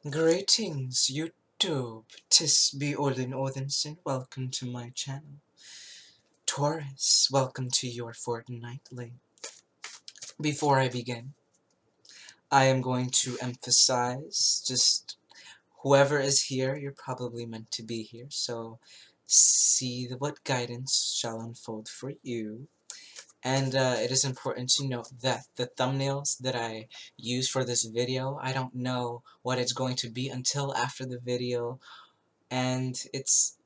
Greetings, YouTube. Tis be Olin Odinson. Welcome to my channel. Taurus, welcome to your Fortnightly. Before I begin, I am going to emphasize just whoever is here, you're probably meant to be here. So see what guidance shall unfold for you. And it is important to note that the thumbnails that I use for this video, I don't know what it's going to be until after the video, and it's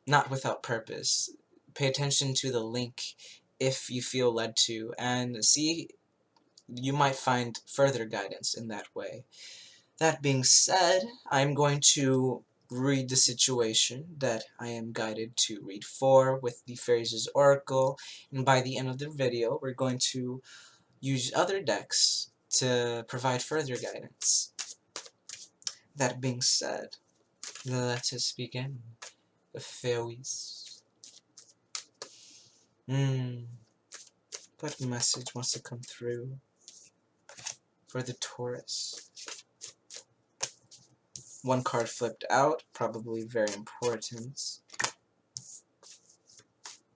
not without purpose. Pay attention to the link if you feel led to, and see, you might find further guidance in that way. That being said, I'm going to read the situation that I am guided to read for with the Faeries Oracle, and by the end of the video, we're going to use other decks to provide further guidance. That being said, let us begin. The Faeries. What message wants to come through for the Taurus? One card flipped out, probably very important.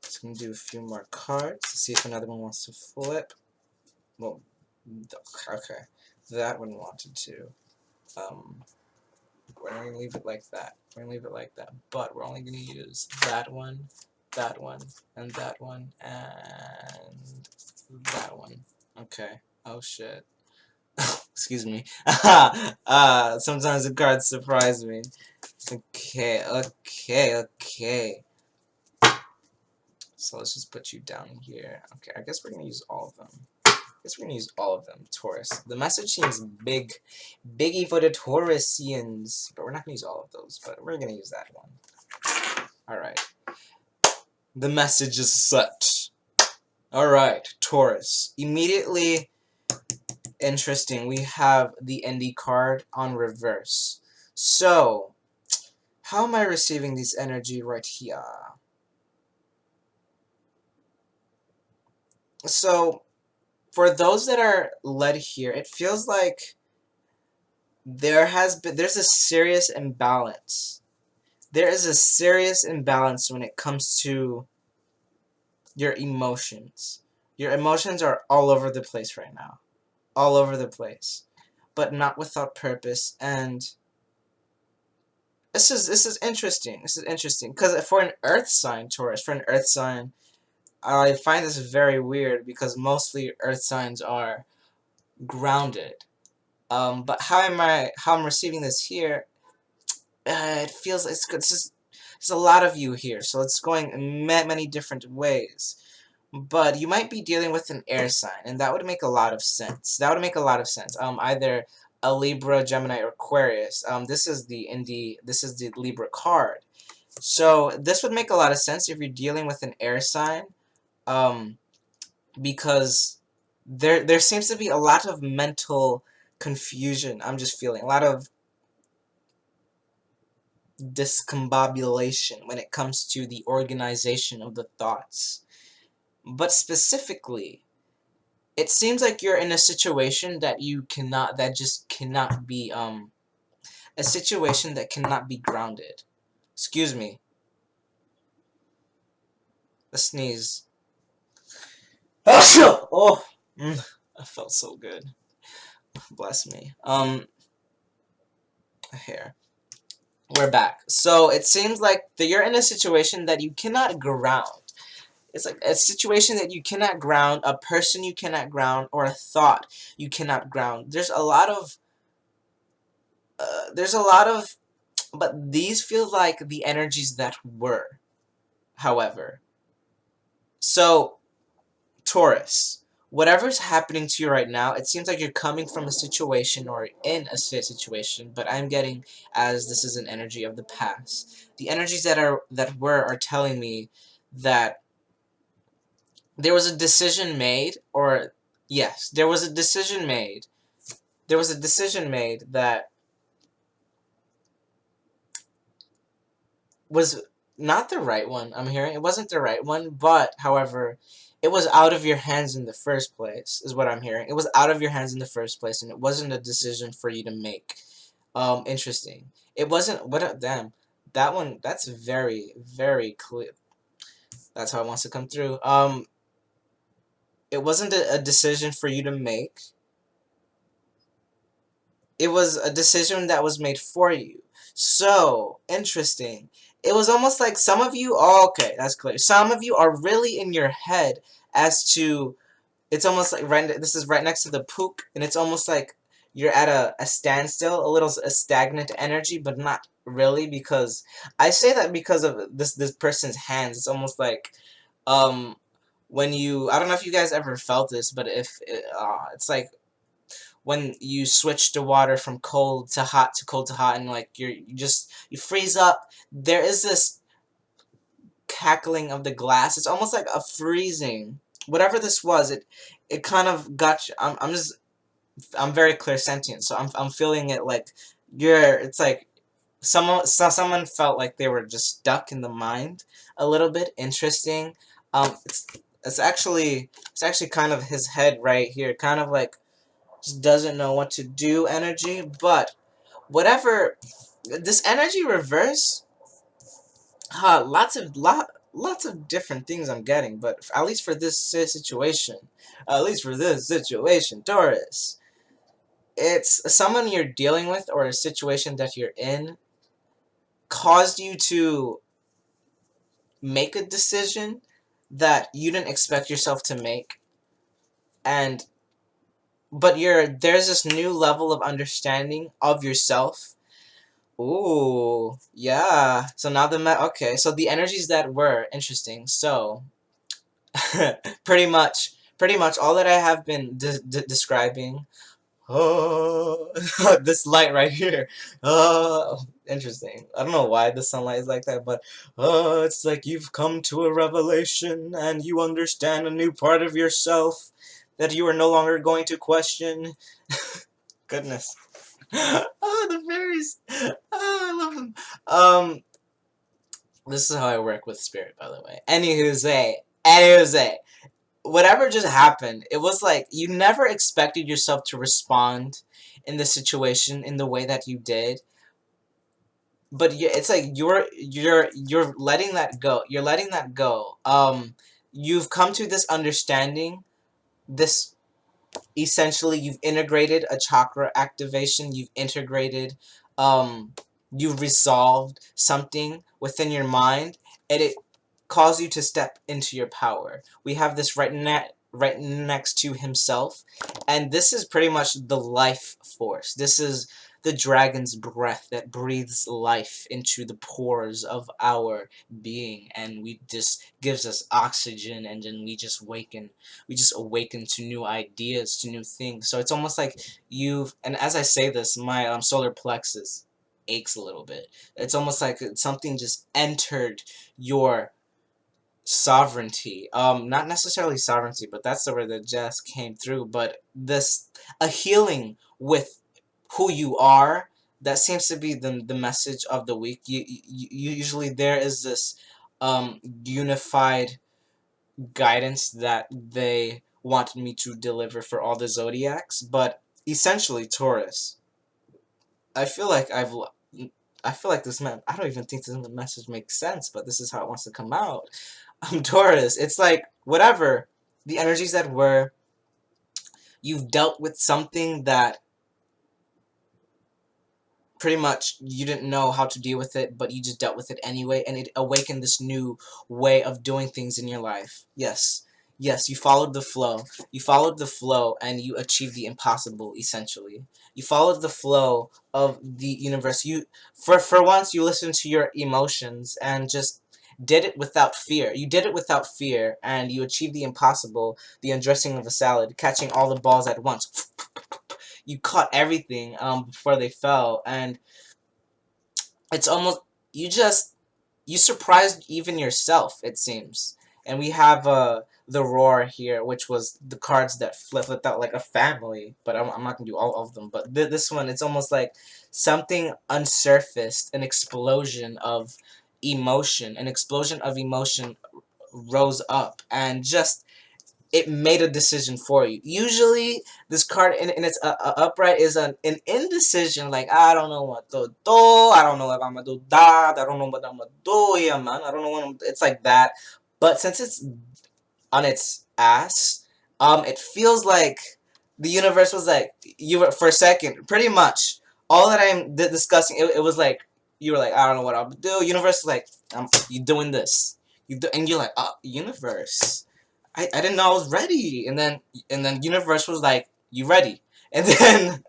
Just gonna do a few more cards to see if another one wants to flip. Well, okay, that one wanted to. We're gonna leave it like that. We're gonna leave it like that. But we're only gonna use that one, and that one, and that one. Okay. Oh shit. Excuse me. Sometimes the cards surprise me. Okay. So let's just put you down here. Okay, I guess we're gonna use all of them. Taurus. The message seems biggie for the Taurusians, but we're not gonna use all of those. But we're gonna use that one. All right. The message is such. All right, Taurus. Immediately. Interesting, we have the Indie card on reverse. So, how am I receiving this energy right here? So, for those that are led here, it feels like there's a serious imbalance. There is a serious imbalance when it comes to your emotions. Your emotions are all over the place right now. All over the place, but not without purpose. And this is interesting. This is interesting because for an Earth sign, Taurus, for an Earth sign, I find this very weird because mostly Earth signs are grounded. But how I'm receiving this here? It feels it's good. There's a lot of you here, so it's going in many different ways. But you might be dealing with an air sign, and that would make a lot of sense. That would make a lot of sense. Either a Libra, Gemini, or Aquarius. This is the Libra card. So this would make a lot of sense if you're dealing with an air sign, because there seems to be a lot of mental confusion. I'm just feeling a lot of discombobulation when it comes to the organization of the thoughts. But specifically, it seems like you're in a situation that just cannot be, a situation that cannot be grounded. Excuse me. A sneeze. Oh, I felt so good. Bless me. Here. We're back. So it seems like that you're in a situation that you cannot ground. It's like a situation that you cannot ground, a person you cannot ground, or a thought you cannot ground. There's a lot of, but these feel like the energies that were, however. So, Taurus, whatever's happening to you right now, it seems like you're coming from a situation or in a situation, but I'm getting, as this is an energy of the past, the energies that are telling me that there was a decision made, or yes, there was a decision made. There was a decision made that was not the right one. I'm hearing it wasn't the right one, but however, it was out of your hands in the first place, is what I'm hearing. It was out of your hands in the first place, and it wasn't a decision for you to make. Interesting. It wasn't, what, damn, that one, that's very, very clear. That's how it wants to come through. It wasn't a decision for you to make. It was a decision that was made for you. So, interesting. It was almost like some of you, oh, okay, that's clear. Some of you are really in your head as to, it's almost like, this is right next to the pook, and it's almost like you're at a standstill, a stagnant energy, but not really, because, I say that because of this person's hands. It's almost like, when you, I don't know if you guys ever felt this, but if, it's like, when you switch the water from cold to hot to cold to hot, and like you freeze up, there is this cackling of the glass. It's almost like a freezing. Whatever this was, it kind of got you. I'm very clairsentient, so I'm feeling it like it's like someone felt like they were just stuck in the mind a little bit. Interesting. It's actually kind of his head right here, kind of like just doesn't know what to do energy. But whatever, this energy reverse, lots of different things I'm getting, but at least for this situation, Taurus, it's someone you're dealing with or a situation that you're in caused you to make a decision that you didn't expect yourself to make, and but there's this new level of understanding of yourself. Ooh, yeah. So now okay, so the energies that were interesting. So pretty much all that I have been describing. Oh, this light right here. Oh, interesting. I don't know why the sunlight is like that, but it's like you've come to a revelation and you understand a new part of yourself that you are no longer going to question. Goodness. Oh, the fairies. Oh, I love them. This is how I work with spirit, by the way. Anywho, whatever just happened, it was like you never expected yourself to respond in the situation in the way that you did. But it's like you're letting that go. You're letting that go. You've come to this understanding, this essentially you've integrated a chakra activation, you've resolved something within your mind, and it calls you to step into your power. We have this right next to himself, and this is pretty much the life force. This is the dragon's breath that breathes life into the pores of our being, and we just gives us oxygen, and then we just awaken to new ideas, to new things. So it's almost like and as I say this, my solar plexus aches a little bit. It's almost like something just entered your sovereignty. Not necessarily sovereignty, but that's the word that just came through. But a healing with who you are. That seems to be the message of the week. Usually there is this unified guidance that they wanted me to deliver for all the zodiacs, but essentially Taurus. I feel like I feel like this man. I don't even think this message makes sense, but this is how it wants to come out. Taurus. It's like whatever the energies that were. You've dealt with something that pretty much you didn't know how to deal with it, but you just dealt with it anyway, and it awakened this new way of doing things in your life. Yes, you followed the flow. You followed the flow, and you achieved the impossible, essentially. You followed the flow of the universe. For once, you listened to your emotions and just did it without fear. You did it without fear, and you achieved the impossible, the undressing of a salad, catching all the balls at once. You caught everything before they fell, and it's almost you surprised even yourself, it seems. And we have the roar here, which was the cards that flipped out like a family, but I'm not gonna do all of them. But this one, it's almost like something unsurfaced, an explosion of emotion rose up, and just it made a decision for you. Usually, this card in its upright is an indecision. Like, I don't know what to do. I don't know if I'm gonna do that. I don't know what I'm gonna do. Yeah, man. I don't know what it's like that. But since it's on its ass, it feels like the universe was like, you were, for a second, pretty much, all that I'm discussing, it was like, you were like, I don't know what I'll do. Universe was like, you doing this. And you're like, universe. I didn't know I was ready. And then universe was like, you ready? And then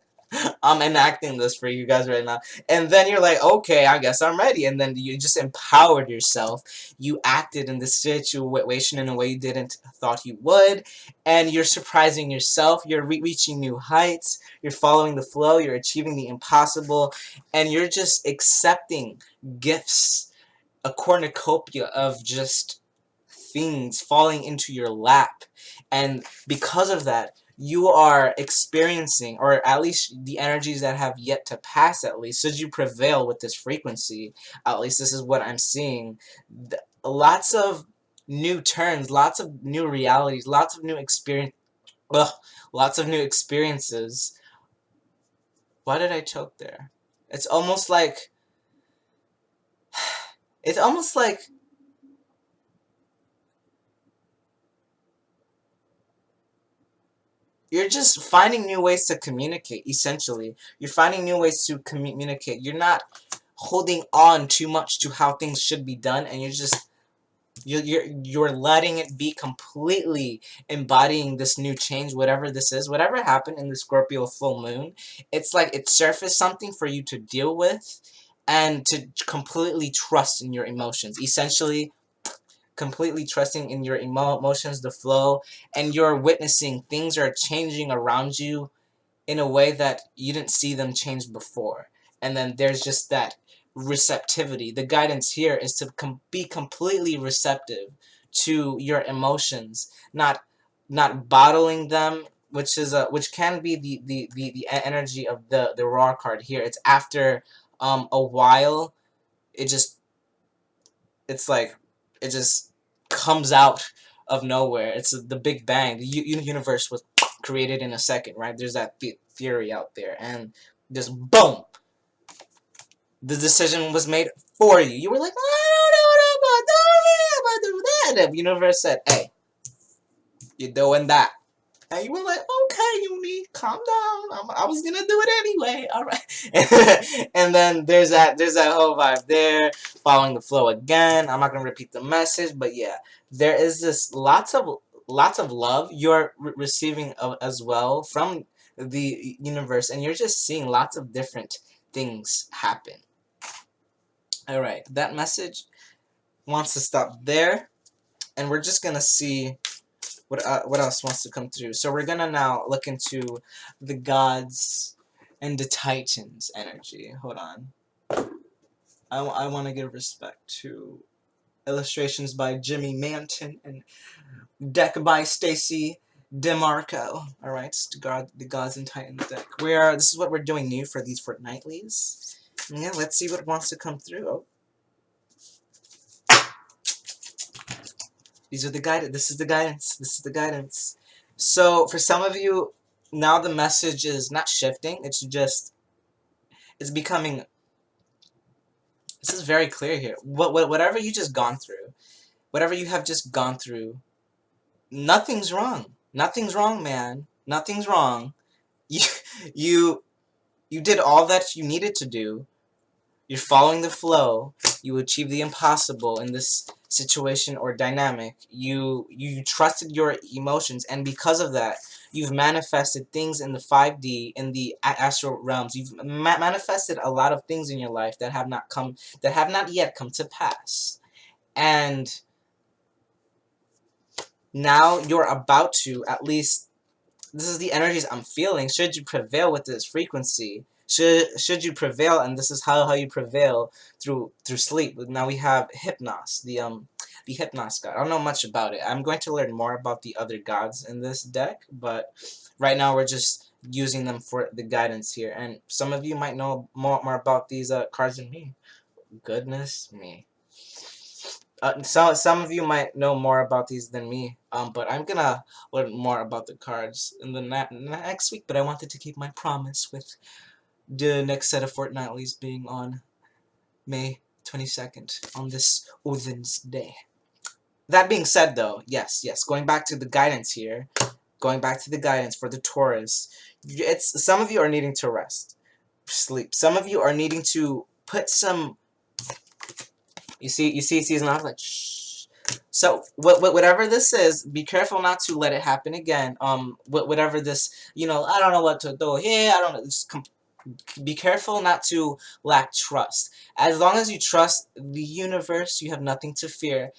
I'm enacting this for you guys right now. And then you're like, okay, I guess I'm ready. And then you just empowered yourself. You acted in this situation in a way you didn't thought you would. And you're surprising yourself. You're reaching new heights. You're following the flow. You're achieving the impossible. And you're just accepting gifts, a cornucopia of just things falling into your lap. And because of that, you are experiencing, or at least the energies that have yet to pass, at least, should you prevail with this frequency, at least this is what I'm seeing. Lots of new turns, lots of new realities, lots of new experience. Ugh, lots of new experiences. Why did I choke there? It's almost like it's almost like you're just finding new ways to communicate, essentially. You're finding new ways to communicate. You're not holding on too much to how things should be done, and you're letting it be, completely embodying this new change, whatever this is, whatever happened in the Scorpio full moon. It's like it surfaced something for you to deal with and to completely trust in your emotions. Essentially, completely trusting in your emotions, the flow, and you're witnessing things are changing around you in a way that you didn't see them change before. And then there's just that receptivity. The guidance here is to be completely receptive to your emotions, not bottling them, which can be the energy of the raw card here. It's after a while, it just it's like it just comes out of nowhere. It's the Big Bang. The universe was created in a second, right? There's that theory out there, and just boom, the decision was made for you. You were like, I don't know about that, I'm gonna do that. And the universe said, hey, you're doing that. And you were like, okay, Uni, calm down. I was gonna do it anyway. All right. And then there's that whole vibe there, following the flow again. I'm not gonna repeat the message, but yeah, there is this lots of love you're receiving as well from the universe, and you're just seeing lots of different things happen. All right, that message wants to stop there, and we're just gonna see what else wants to come through. So we're gonna now look into the gods and the titans energy. Hold on. I want to give respect to illustrations by Jimmy Manton and deck by Stacy DeMarco. All right, it's the gods and titans deck. This is what we're doing new for these fortnightlies. Yeah, let's see what wants to come through. Oh. These are the guidance. This is the guidance. This is the guidance. So for some of you, now the message is not shifting. It's becoming. This is very clear here. Whatever you just gone through, whatever you have just gone through, nothing's wrong. Nothing's wrong, man. Nothing's wrong. You you you did all that you needed to do. You're following the flow. You achieve the impossible in this situation or dynamic. You trusted your emotions, and because of that, you've manifested things in the 5D, in the astral realms. You've manifested a lot of things in your life that have not yet come to pass. And now you're about to, at least this is the energies I'm feeling, should you prevail with this frequency, should you prevail, and this is how you prevail through sleep. Now we have Hypnos, the Hypnos god. I don't know much about it. I'm going to learn more about the other gods in this deck, but right now we're just using them for the guidance here. And some of you might know more about these cards than me. Goodness me. some of you might know more about these than me, but I'm gonna learn more about the cards in the next week. But I wanted to keep my promise with the next set of Fortnightlies being on May 22nd, on this Odin's Day. That being said, though, yes, going back to the guidance here, going back to the guidance for the Taurus, it's some of you are needing to rest, sleep. Some of you are needing to put some. You see, season off like shh. So whatever this is, be careful not to let it happen again. Whatever this, I don't know what to do here. I don't know. Just be careful not to lack trust. As long as you trust the universe, you have nothing to fear.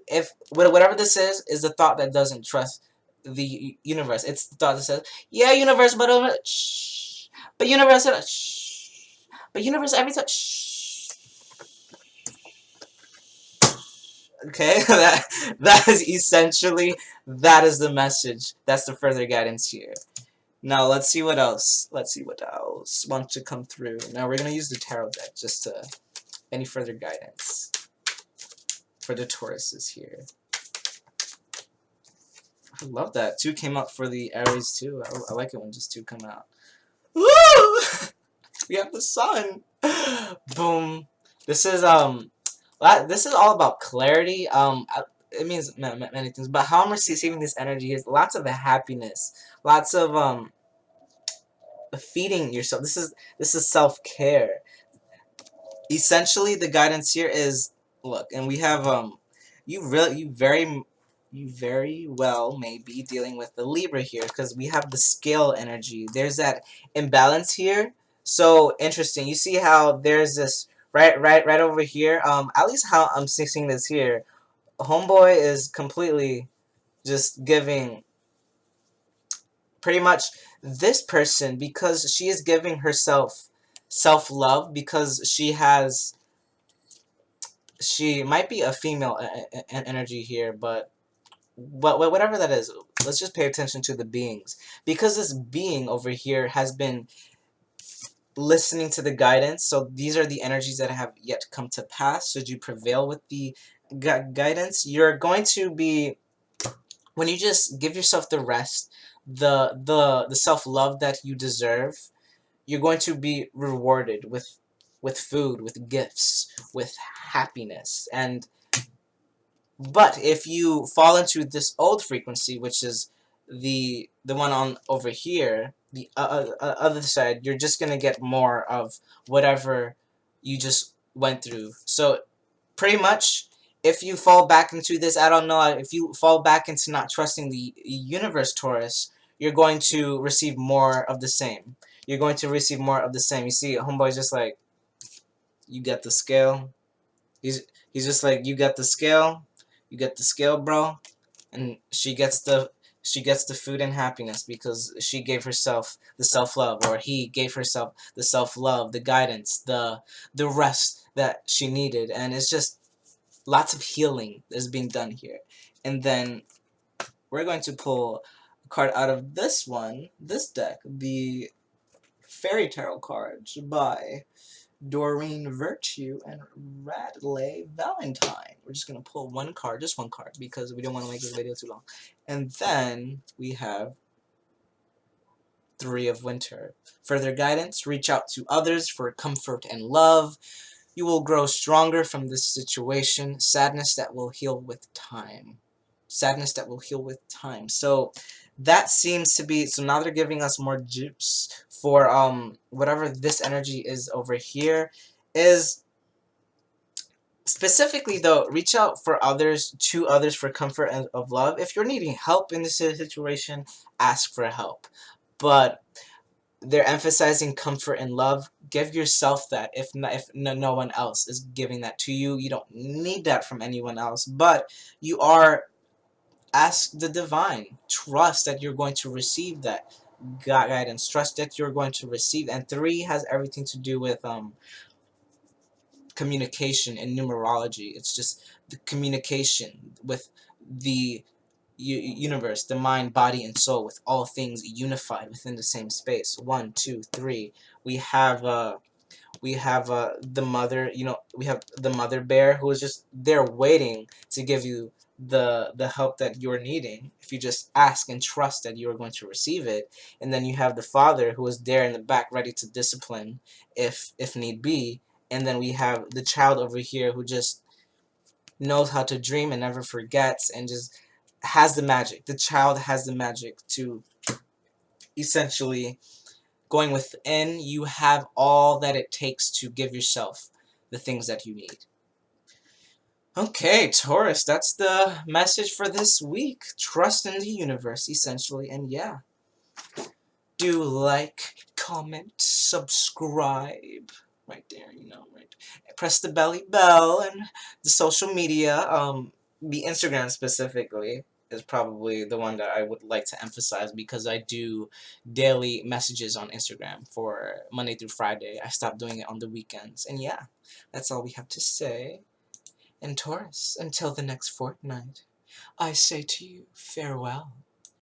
If whatever this is the thought that doesn't trust the universe. It's the thought that says, "Yeah, universe, but shh, but universe, shh, but universe, every time, shh." Okay, that is essentially that is the message. That's the further guidance here. Now let's see what else. Let's see what else wants to come through. Now we're gonna use the tarot deck just to any further guidance for the Tauruses here. I love that. 2 came out for the Aries too. I like it when just 2 come out. Woo! We have the sun. Boom. This is all about clarity. It means many things, but how I'm receiving this energy is lots of happiness, lots of feeding yourself. This is self-care. Essentially, the guidance here is, look, and we have you very well may be dealing with the Libra here, because we have the scale energy. There's that imbalance here. So interesting. You see how there's this right over here. At least how I'm seeing this here. Homeboy is completely just giving pretty much this person, because she is giving herself self-love, because she might be a female energy here, but whatever that is, let's just pay attention to the beings, because this being over here has been listening to the guidance. So these are the energies that have yet to come to pass. Should you prevail with the guidance, you're going to be, when you just give yourself the rest, the self-love that you deserve, you're going to be rewarded with food, with gifts, with happiness. But if you fall into this old frequency, which is the one on over here, the other side, you're just gonna get more of whatever you just went through. So pretty much, if you fall back into this, I don't know, if you fall back into not trusting the universe, Taurus, you're going to receive more of the same. You're going to receive more of the same. You see, homeboy's just like, you get the scale. He's just like, you got the scale. You get the scale, bro. And she gets the food and happiness, because she gave herself the self-love, or he gave herself the self-love, the guidance, the rest that she needed. And it's just lots of healing is being done here. And then we're going to pull a card out of this deck, the Fairy Tarot cards by Doreen Virtue and Radley Valentine. We're just going to pull one card, just one card, because we don't want to make this video too long. And then we have 3 of Winter. Further guidance, reach out to others for comfort and love. You will grow stronger from this situation. Sadness that will heal with time. Sadness that will heal with time. So that seems to be, so now they're giving us more juice for whatever this energy is over here. Is specifically, though, reach out for others, to others, for comfort and of love. If you're needing help in this situation, ask for help. But they're emphasizing comfort and love. Give yourself that. If no one else is giving that to you, you don't need that from anyone else. But you are, ask the divine. Trust that you're going to receive that guidance. Trust that you're going to receive. And 3 has everything to do with communication and numerology. It's just the communication with the universe, the mind, body, and soul, with all things unified within the same space. 1, 2, 3. We have We have the mother, we have the mother bear who is just there waiting to give you the help that you're needing if you just ask and trust that you're going to receive it. And then you have the father who is there in the back ready to discipline if need be. And then we have the child over here who just knows how to dream and never forgets and just has the magic. The child has the magic to essentially going within. You have all that it takes to give yourself the things that you need. Okay, Taurus, that's the message for this week. Trust in the universe, essentially. And yeah, do like, comment, subscribe. Right there, right. Press the belly bell and the social media. The Instagram specifically is probably the one that I would like to emphasize because I do daily messages on Instagram for Monday through Friday. I stopped doing it on the weekends. And yeah, that's all we have to say. And Taurus, until the next fortnight, I say to you farewell.